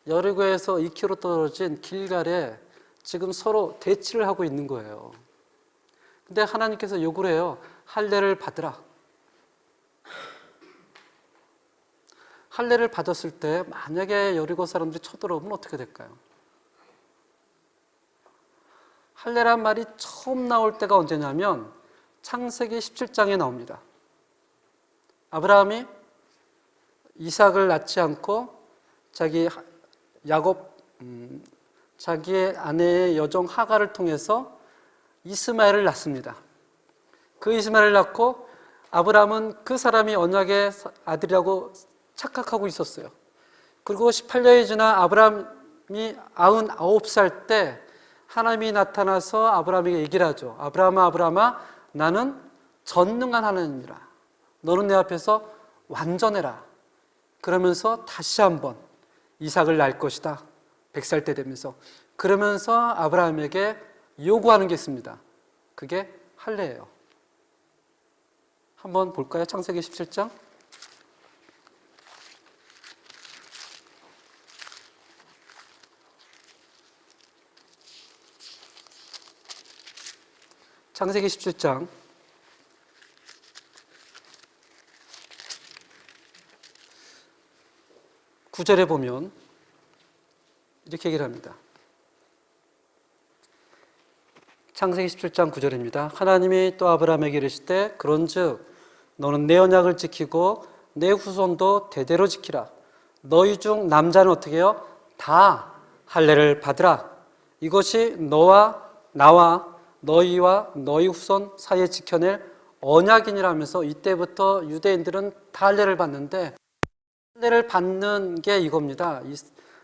여리고에서 2km 떨어진 길갈에 지금 서로 대치를 하고 있는 거예요. 근데 하나님께서 요구를 해요. 할례를 받으라. 할례를 받았을 때 만약에 여리고 사람들이 쳐들어오면 어떻게 될까요? 할례란 말이 처음 나올 때가 언제냐면 창세기 17장에 나옵니다. 아브라함이 이삭을 낳지 않고 자기의 아내의 여종 하갈을 통해서 이스마엘을 낳습니다. 그 이스마엘을 낳고 아브라함은 그 사람이 언약의 아들이라고 착각하고 있었어요. 그리고 18년이 지나 아브라함이 99살 때 하나님이 나타나서 아브라함에게 얘기를 하죠. 아브라함아, 아브라함아, 나는 전능한 하나님이라. 너는 내 앞에서 완전해라. 그러면서 다시 한번 이삭을 낳을 것이다. 100살 때 되면서. 그러면서 아브라함에게 요구하는 게 있습니다. 그게 할례예요. 한번 볼까요? 창세기 17장. 창세기 17장 9절에 보면 이렇게 얘기를 합니다. 창세기 17장 9절입니다. 하나님이 또 아브라함에게 이르시되 그런즉 너는 내 언약을 지키고 내 후손도 대대로 지키라. 너희 중 남자는 어떻게 해요? 다 할례를 받으라. 이것이 너와 나와 너희와 너희 후손 사이에 지켜낼 언약이니라 하면서 이때부터 유대인들은 다 할례를 받는데 할례를 받는 게 이겁니다.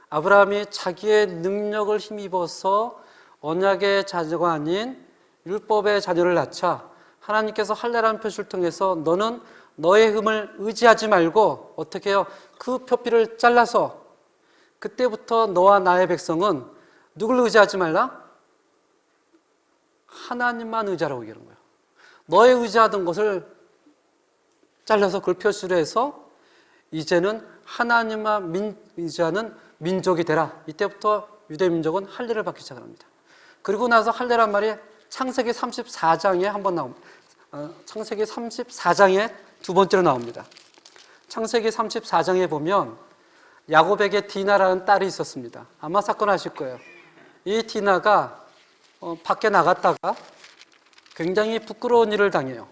아브라함이 자기의 능력을 힘입어서 언약의 자녀가 아닌 율법의 자녀를 낳자 하나님께서 할례라는 표시를 통해서 너는 너의 힘을 의지하지 말고 어떻게 해요? 그 표피를 잘라서 그때부터 너와 나의 백성은 누굴 의지하지 말라? 하나님만 의지하라고 얘기하는 거예요. 너의 의지하던 것을 잘라서 그걸 표시로 해서 이제는 하나님만 의지하는 민족이 되라. 이때부터 유대 민족은 할례를 받기 시작합니다. 그리고 나서 할례란 말이 창세기 34장에 한번 나옵니다. 창세기 34장에 두 번째로 나옵니다. 창세기 34장에 보면 야곱에게 디나라는 딸이 있었습니다. 아마 사건 아실 거예요. 이 디나가 밖에 나갔다가 굉장히 부끄러운 일을 당해요.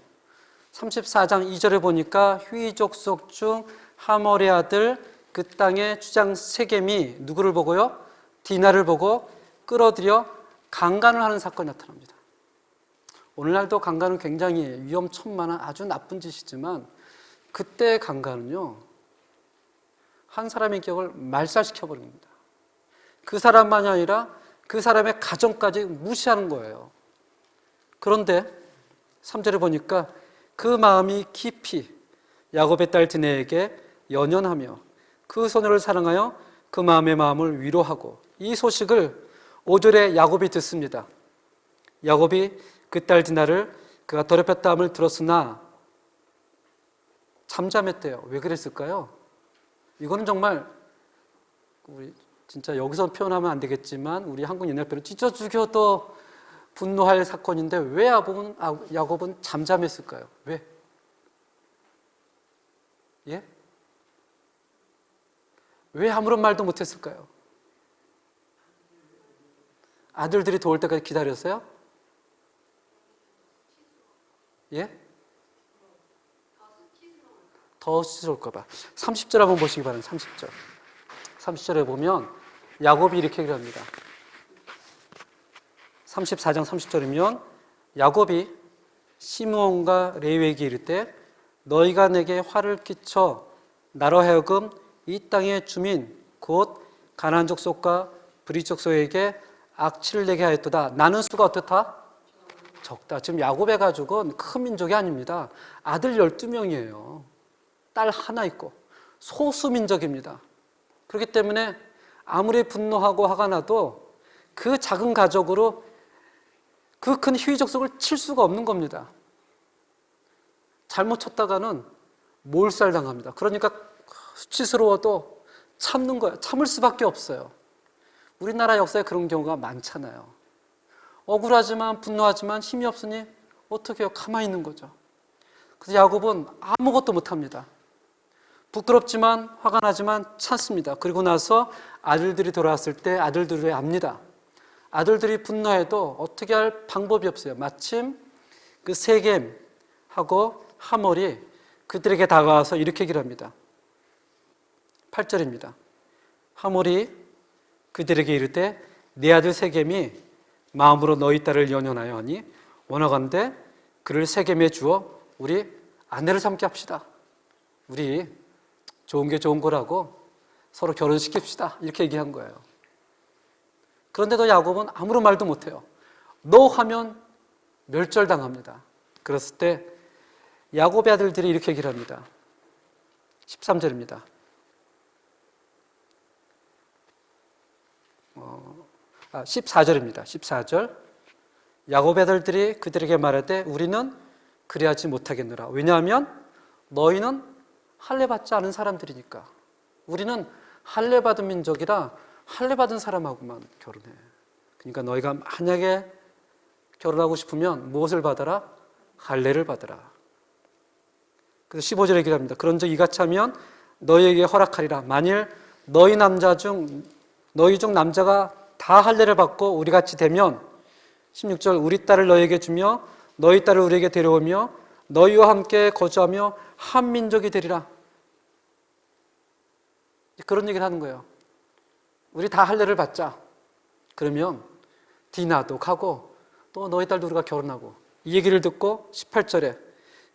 34장 2절에 보니까 휘 족속 중 하몰의 아들 그 땅의 주장 세겜이 누구를 보고요? 디나를 보고 끌어들여 강간을 하는 사건이 나타납니다. 오늘날도 강간은 굉장히 위험천만한 아주 나쁜 짓이지만 그때 강간은요 한 사람의 기억을 말살시켜버립니다. 그 사람만이 아니라 그 사람의 가정까지 무시하는 거예요. 그런데 3절에 보니까 그 마음이 깊이 야곱의 딸 드네에게 연연하며 그 소녀를 사랑하여 그 마음의 마음을 위로하고 이 소식을 5절에 야곱이 듣습니다. 야곱이 그 딸 디나를 그가 더럽혔다함을 들었으나 잠잠했대요. 왜 그랬을까요? 이거는 정말 우리 진짜 여기서 표현하면 안 되겠지만 우리 한국 옛날표로 찢어 죽여도 분노할 사건인데 왜 야곱은 잠잠했을까요? 왜? 예? 왜 아무런 말도 못했을까요? 아들들이 도올 때까지 기다렸어요? 예? 더 수치스러울까봐. 30절 한번 보시기 바랍니다. 30절. 30절에 보면 야곱이 이렇게 얘기합니다. 34장 30절이면 야곱이 시므온과 레위에게 이르되 너희가 내게 화를 끼쳐 나로 하여금 이 땅의 주민 곧 가나안 족속과 브리 족속에게 악취를 내게 하였도다. 나는 수가 어떻다? 적다. 지금 야곱의 가족은 큰 민족이 아닙니다. 아들 12명이에요. 딸 하나 있고 소수 민족입니다. 그렇기 때문에 아무리 분노하고 화가 나도 그 작은 가족으로 그 큰 희위 족속을 칠 수가 없는 겁니다. 잘못 쳤다가는 몰살당합니다. 그러니까 수치스러워도 참는 거예요. 참을 수밖에 없어요. 우리나라 역사에 그런 경우가 많잖아요. 억울하지만 분노하지만 힘이 없으니 어떻게 해요? 가만히 있는 거죠. 그래서 야곱은 아무것도 못합니다. 부끄럽지만 화가 나지만 참습니다. 그리고 나서 아들들이 돌아왔을 때 아들들이 압니다. 아들들이 분노해도 어떻게 할 방법이 없어요. 마침 그 세겜하고 하몰이 그들에게 다가와서 이렇게 얘기를 합니다. 8절입니다. 하몰이 그들에게 이르되 네 아들 세겜이 마음으로 너희 딸을 연연하여 하니 원하건대 그를 세겜에 주어 우리 아내를 삼게 합시다. 우리 좋은 게 좋은 거라고 서로 결혼시킵시다. 이렇게 얘기한 거예요. 그런데도 야곱은 아무런 말도 못해요. 너 하면 멸절당합니다. 그랬을 때 야곱의 아들들이 이렇게 얘기를 합니다. 13절입니다. 14절입니다. 14절. 야곱의 아들들이 그들에게 말하되 우리는 그리하지 못하겠노라. 왜냐하면 너희는 할례받지 않은 사람들이니까. 우리는 할례받은 민족이라 할례받은 사람하고만 결혼해. 그러니까 너희가 만약에 결혼하고 싶으면 무엇을 받아라? 할례를 받아라. 그래서 15절에 얘기를 합니다. 그런즉 이같이 하면 너희에게 허락하리라. 만일 너희 중 남자가 다 할례를 받고 우리 같이 되면 16절 우리 딸을 너희에게 주며 너희 딸을 우리에게 데려오며 너희와 함께 거주하며 한 민족이 되리라. 그런 얘기를 하는 거예요. 우리 다 할례를 받자. 그러면 디나도 가고 또 너희 딸도 우리가 결혼하고. 이 얘기를 듣고 18절에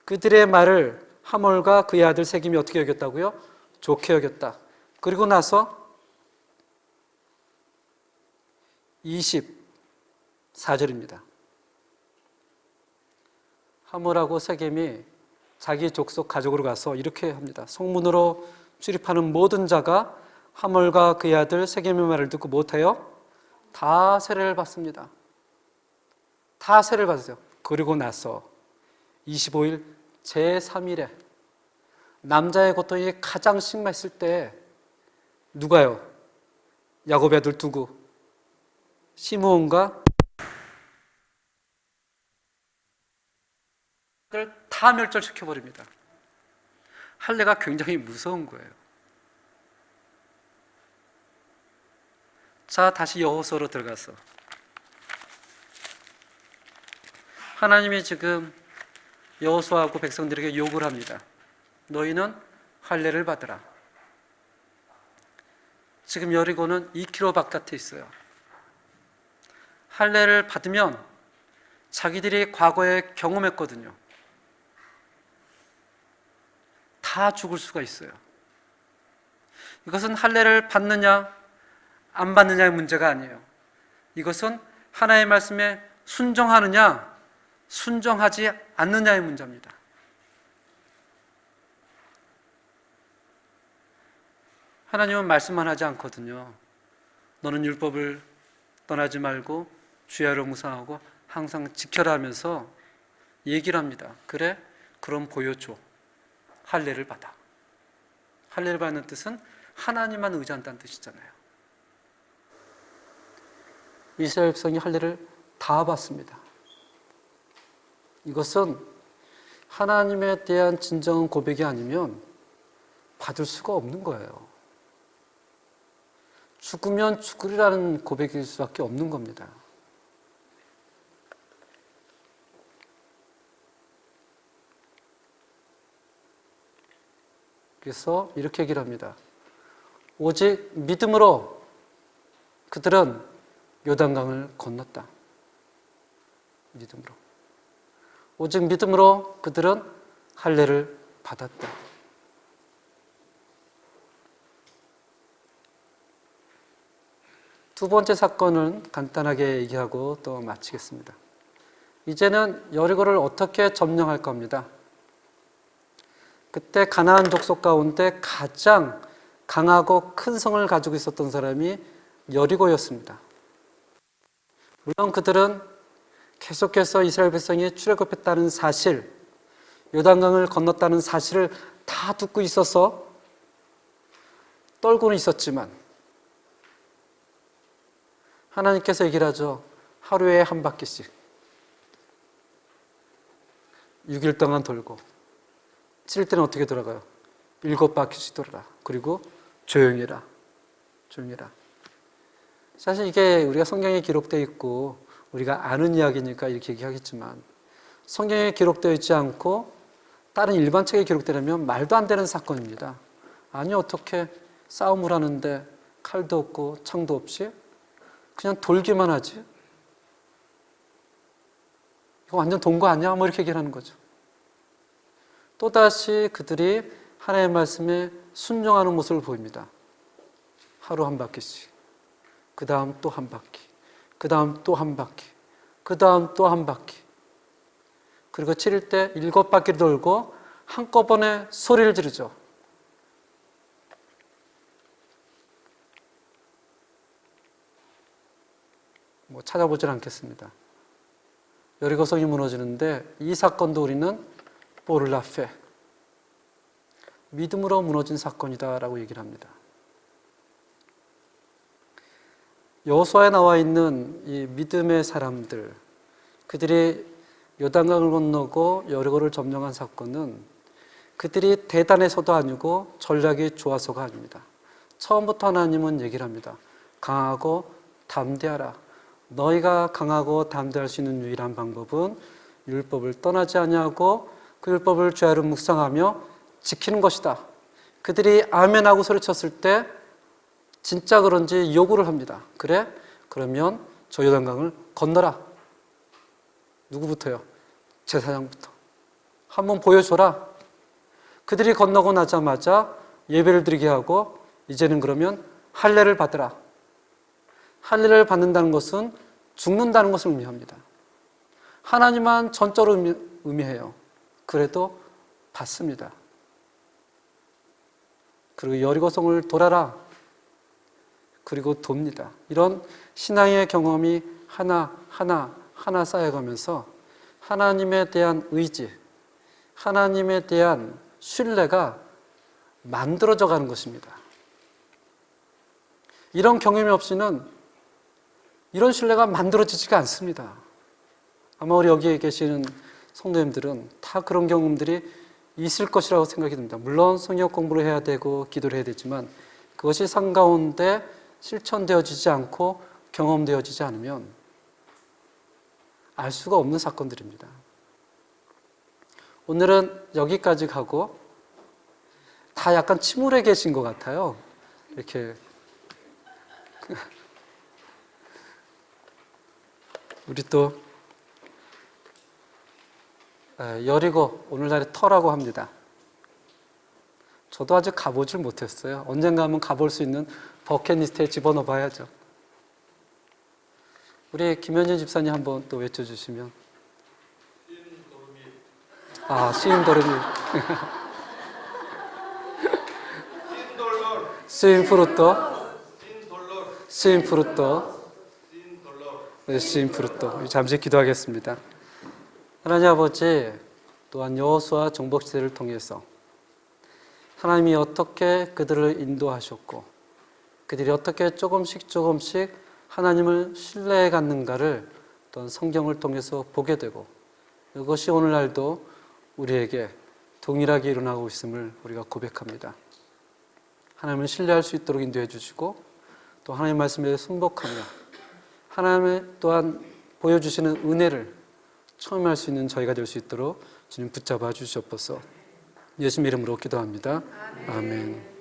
그들의 말을 하몰과 그의 아들 세겜이 어떻게 여겼다고요? 좋게 여겼다. 그리고 나서 24절입니다. 하몰하고 세겜이 자기 족속 가족으로 가서 이렇게 합니다. 성문으로 출입하는 모든 자가 하몰과 그의 아들 세겜의 말을 듣고 못해요? 다 세례를 받습니다. 다 세례를 받으세요. 그리고 나서 25일 제3일에 남자의 고통이 가장 심했을 때 누가요? 야곱의 아들 두구 시므온과 그를 다 멸절시켜버립니다. 할례가 굉장히 무서운 거예요. 자, 다시 여호수아로 들어가서 하나님이 지금 여호수아하고 백성들에게 요구를 합니다. 너희는 할례를 받으라. 지금 여리고는 2km 바깥에 있어요. 할례를 받으면 자기들이 과거에 경험했거든요. 다 죽을 수가 있어요. 이것은 할례를 받느냐 안 받느냐의 문제가 아니에요. 이것은 하나님의 말씀에 순종하느냐 순종하지 않느냐의 문제입니다. 하나님은 말씀만 하지 않거든요. 너는 율법을 떠나지 말고 주야로 묵상하고 항상 지켜라 하면서 얘기를 합니다. 그래? 그럼 보여줘. 할례를 받아. 할례를 받는 뜻은 하나님만 의지한다는 뜻이잖아요. 이스라엘 백성이 할례를 다 받습니다. 이것은 하나님에 대한 진정한 고백이 아니면 받을 수가 없는 거예요. 죽으면 죽으리라는 고백일 수밖에 없는 겁니다. 그래서 이렇게 얘기를 합니다. 오직 믿음으로 그들은 요단강을 건넜다. 믿음으로. 오직 믿음으로 그들은 할례를 받았다. 두 번째 사건은 간단하게 얘기하고 또 마치겠습니다. 이제는 여리고를 어떻게 점령할 겁니다. 그때 가나안 족속 가운데 가장 강하고 큰 성을 가지고 있었던 사람이 여리고였습니다. 물론 그들은 계속해서 이스라엘 백성이 출애굽했다는 사실, 요단강을 건넜다는 사실을 다 듣고 있어서 떨고는 있었지만 하나님께서 얘기를 하죠. 하루에 한 바퀴씩 6일 동안 돌고 7일 때는 어떻게 돌아가요? 7바퀴씩 돌아라. 그리고 조용히 해라. 조용히 해라. 사실 이게 우리가 성경에 기록되어 있고 우리가 아는 이야기니까 이렇게 얘기하겠지만 성경에 기록되어 있지 않고 다른 일반 책에 기록되려면 말도 안 되는 사건입니다. 아니 어떻게 싸움을 하는데 칼도 없고 창도 없이 그냥 돌기만 하지? 이거 완전 동거 아니야? 뭐 이렇게 얘기를 하는 거죠. 또다시 그들이 하나님의 말씀에 순종하는 모습을 보입니다. 하루 한 바퀴씩, 그 다음 또 한 바퀴, 그 다음 또 한 바퀴, 그 다음 또 한 바퀴. 그리고 7일 때 7바퀴를 돌고 한꺼번에 소리를 지르죠. 뭐 찾아보질 않겠습니다. 여리고성이 무너지는데 이 사건도 우리는 포르라페, 믿음으로 무너진 사건이다라고 얘기를 합니다. 여호수아에 나와 있는 이 믿음의 사람들, 그들이 요단강을 건너고 여리고를 점령한 사건은 그들이 대단해서도 아니고 전략이 좋아서가 아닙니다. 처음부터 하나님은 얘기를 합니다. 강하고 담대하라. 너희가 강하고 담대할 수 있는 유일한 방법은 율법을 떠나지 아니하고 그 율법을 죄로 묵상하며 지키는 것이다. 그들이 아멘하고 소리쳤을 때 진짜 그런지 요구를 합니다. 그래? 그러면 저 요단강을 건너라. 누구부터요? 제사장부터. 한번 보여줘라. 그들이 건너고 나자마자 예배를 드리게 하고 이제는 그러면 할례를 받으라. 할례를 받는다는 것은 죽는다는 것을 의미합니다. 하나님만 전적으로 의미해요. 그래도 받습니다. 그리고 여리고성을 돌아라. 그리고 돕니다. 이런 신앙의 경험이 하나 쌓여가면서 하나님에 대한 의지, 하나님에 대한 신뢰가 만들어져 가는 것입니다. 이런 경험이 없이는 이런 신뢰가 만들어지지가 않습니다. 아마 우리 여기에 계시는 성도님들은 다 그런 경험들이 있을 것이라고 생각이 듭니다. 물론 성경 공부를 해야 되고 기도를 해야 되지만 그것이 삶 가운데 실천되어지지 않고 경험되어지지 않으면 알 수가 없는 사건들입니다. 오늘은 여기까지 가고 다 약간 침울해 계신 것 같아요. 이렇게 우리 또 여리고 오늘날의 터라고 합니다. 저도 아직 가보질 못했어요. 언젠가 한번 가볼 수 있는 버킷리스트에 집어넣어 봐야죠. 우리 김현진 집사님 한번 또 외쳐주시면. 시인도르미. 시인프루토. 시인프루토. 네, 시인프루토. 잠시 기도하겠습니다. 하나님 아버지, 또한 여호수아 정복시대를 통해서 하나님이 어떻게 그들을 인도하셨고 그들이 어떻게 조금씩 하나님을 신뢰해 갔는가를 또한 성경을 통해서 보게 되고 이것이 오늘날도 우리에게 동일하게 일어나고 있음을 우리가 고백합니다. 하나님을 신뢰할 수 있도록 인도해 주시고 또 하나님 말씀에 순복하며 하나님의 또한 보여주시는 은혜를 체험할 수 있는 저희가 될 수 있도록 주님 붙잡아 주시옵소서. 예수님 이름으로 기도합니다. 아멘.